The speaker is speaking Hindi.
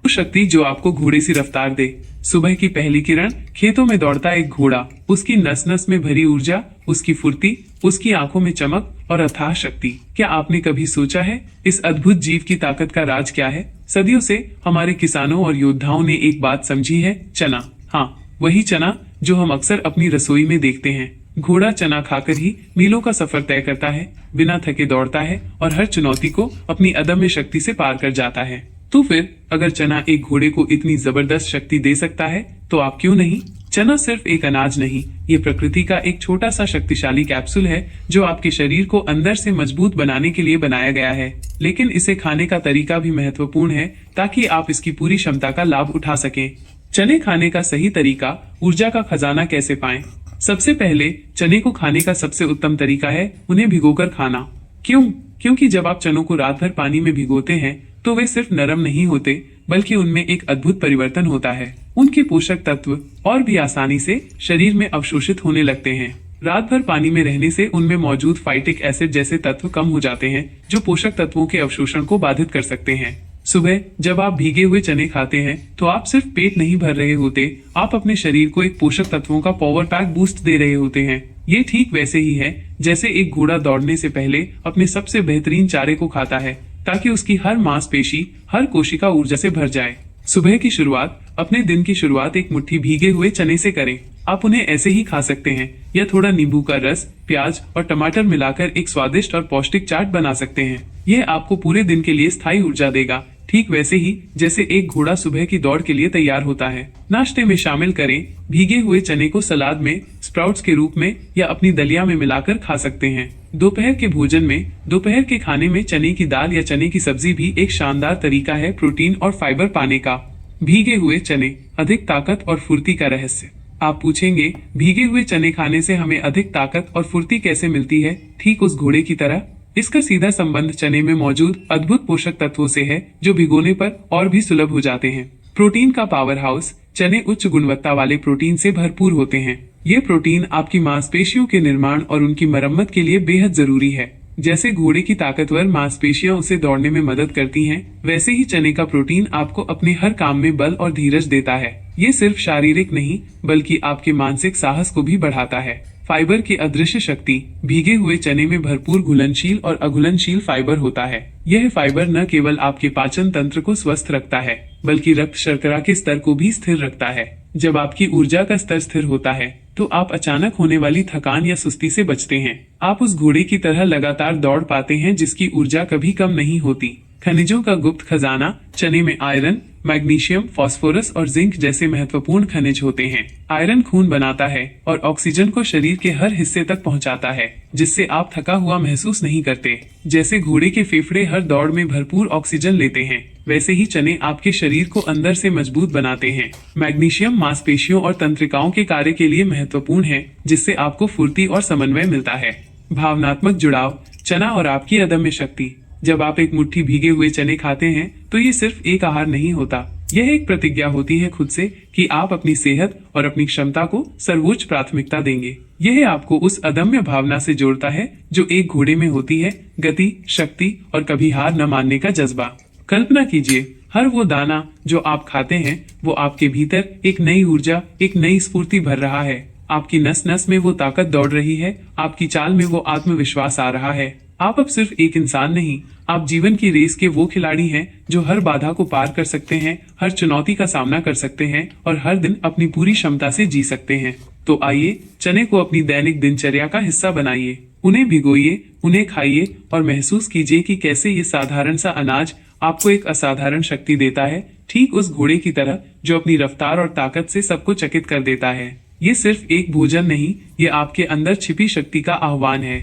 शक्ति जो आपको घोड़े सी रफ्तार दे। सुबह की पहली किरण, खेतों में दौड़ता एक घोड़ा, उसकी नस नस में भरी ऊर्जा, उसकी फुर्ती, उसकी आंखों में चमक और अथाह शक्ति। क्या आपने कभी सोचा है इस अद्भुत जीव की ताकत का राज क्या है? सदियों से हमारे किसानों और योद्धाओं ने एक बात समझी है, चना। हाँ, वही चना जो हम अक्सर अपनी रसोई में देखते हैं। घोड़ा चना खाकर ही मीलों का सफर तय करता है, बिना थके दौड़ता है और हर चुनौती को अपनी अदम्य शक्ति से पार कर जाता है। तो फिर अगर चना एक घोड़े को इतनी जबरदस्त शक्ति दे सकता है तो आप क्यों नहीं? चना सिर्फ एक अनाज नहीं, ये प्रकृति का एक छोटा सा शक्तिशाली कैप्सूल है जो आपके शरीर को अंदर से मजबूत बनाने के लिए बनाया गया है। लेकिन इसे खाने का तरीका भी महत्वपूर्ण है ताकि आप इसकी पूरी क्षमता का लाभ उठा सकें। चने खाने का सही तरीका, ऊर्जा का खजाना कैसे पाएं? सबसे पहले चने को खाने का सबसे उत्तम तरीका है उन्हें भिगोकर खाना। क्यों? क्योंकि जब आप चनों को रात भर पानी में भिगोते हैं तो वे सिर्फ नरम नहीं होते बल्कि उनमें एक अद्भुत परिवर्तन होता है। उनके पोषक तत्व और भी आसानी से शरीर में अवशोषित होने लगते हैं। रात भर पानी में रहने से उनमें मौजूद फाइटिक एसिड जैसे तत्व कम हो जाते हैं जो पोषक तत्वों के अवशोषण को बाधित कर सकते हैं। सुबह जब आप भीगे हुए चने खाते हैं तो आप सिर्फ पेट नहीं भर रहे होते, आप अपने शरीर को एक पोषक तत्वों का पावर पैक बूस्ट दे रहे होते हैं। ये ठीक वैसे ही है जैसे एक घोड़ा दौड़ने से पहले अपने सबसे बेहतरीन चारे को खाता है ताकि उसकी हर मांसपेशी, हर कोशिका ऊर्जा से भर जाए। सुबह की शुरुआत, अपने दिन की शुरुआत एक मुट्ठी भीगे हुए चने से करें। आप उन्हें ऐसे ही खा सकते हैं या थोड़ा नींबू का रस, प्याज और टमाटर मिलाकर एक स्वादिष्ट और पौष्टिक चाट बना सकते हैं। यह आपको पूरे दिन के लिए स्थायी ऊर्जा देगा, ठीक वैसे ही जैसे एक घोड़ा सुबह की दौड़ के लिए तैयार होता है। नाश्ते में शामिल करें, भीगे हुए चने को सलाद में, स्प्राउट्स के रूप में या अपनी दलिया में मिलाकर खा सकते हैं। दोपहर के भोजन में, दोपहर के खाने में चने की दाल या चने की सब्जी भी एक शानदार तरीका है प्रोटीन और फाइबर पाने का। भीगे हुए चने, अधिक ताकत और फुर्ती का रहस्य। आप पूछेंगे, भीगे हुए चने खाने से हमें अधिक ताकत और फुर्ती कैसे मिलती है? ठीक उस घोड़े की तरह। इसका सीधा संबंध चने में मौजूद अद्भुत पोषक तत्वों से है जो भिगोने पर और भी सुलभ हो जाते हैं। प्रोटीन का पावर हाउस। चने उच्च गुणवत्ता वाले प्रोटीन से भरपूर होते हैं। ये प्रोटीन आपकी मांसपेशियों के निर्माण और उनकी मरम्मत के लिए बेहद जरूरी है। जैसे घोड़े की ताकतवर मांसपेशियां उसे दौड़ने में मदद करती हैं, वैसे ही चने का प्रोटीन आपको अपने हर काम में बल और धीरज देता है। ये सिर्फ शारीरिक नहीं बल्कि आपके मानसिक साहस को भी बढ़ाता है। फाइबर की अदृश्य शक्ति। भीगे हुए चने में भरपूर घुलनशील और अघुलनशील फाइबर होता है। यह फाइबर न केवल आपके पाचन तंत्र को स्वस्थ रखता है बल्कि रक्त शर्करा के स्तर को भी स्थिर रखता है। जब आपकी ऊर्जा का स्तर स्थिर होता है तो आप अचानक होने वाली थकान या सुस्ती से बचते हैं। आप उस घोड़े की तरह लगातार दौड़ पाते हैं जिसकी ऊर्जा कभी कम नहीं होती। खनिजों का गुप्त खजाना। चने में आयरन, मैग्नीशियम, फास्फोरस और जिंक जैसे महत्वपूर्ण खनिज होते हैं। आयरन खून बनाता है और ऑक्सीजन को शरीर के हर हिस्से तक पहुंचाता है, जिससे आप थका हुआ महसूस नहीं करते। जैसे घोड़े के फेफड़े हर दौड़ में भरपूर ऑक्सीजन लेते हैं, वैसे ही चने आपके शरीर को अंदर से मजबूत बनाते हैं। मैग्नीशियम मांसपेशियों और तंत्रिकाओं के कार्य के लिए महत्वपूर्ण है, जिससे आपको फुर्ती और समन्वय मिलता है। भावनात्मक जुड़ाव। चना और आपकी अदम्य शक्ति। जब आप एक मुट्ठी भीगे हुए चने खाते हैं तो ये सिर्फ एक आहार नहीं होता, यह एक प्रतिज्ञा होती है खुद से कि आप अपनी सेहत और अपनी क्षमता को सर्वोच्च प्राथमिकता देंगे। यह आपको उस अदम्य भावना से जोड़ता है जो एक घोड़े में होती है, गति, शक्ति और कभी हार न मानने का जज्बा। कल्पना कीजिए, हर वो दाना जो आप खाते हैं वो आपके भीतर एक नई ऊर्जा, एक नई स्फूर्ति भर रहा है। आपकी नस नस में वो ताकत दौड़ रही है, आपकी चाल में वो आत्मविश्वास आ रहा है। आप अब सिर्फ एक इंसान नहीं, आप जीवन की रेस के वो खिलाड़ी हैं जो हर बाधा को पार कर सकते हैं, हर चुनौती का सामना कर सकते हैं और हर दिन अपनी पूरी क्षमता से जी सकते हैं। तो आइए, चने को अपनी दैनिक दिनचर्या का हिस्सा बनाइए। उन्हें भिगोइए, उन्हें खाइए और महसूस कीजिए कि कैसे ये साधारण सा अनाज आपको एक असाधारण शक्ति देता है, ठीक उस घोड़े की तरह जो अपनी रफ्तार और ताकत से सबको चकित कर देता है। ये सिर्फ एक भोजन नहीं, ये आपके अंदर छिपी शक्ति का आह्वान है।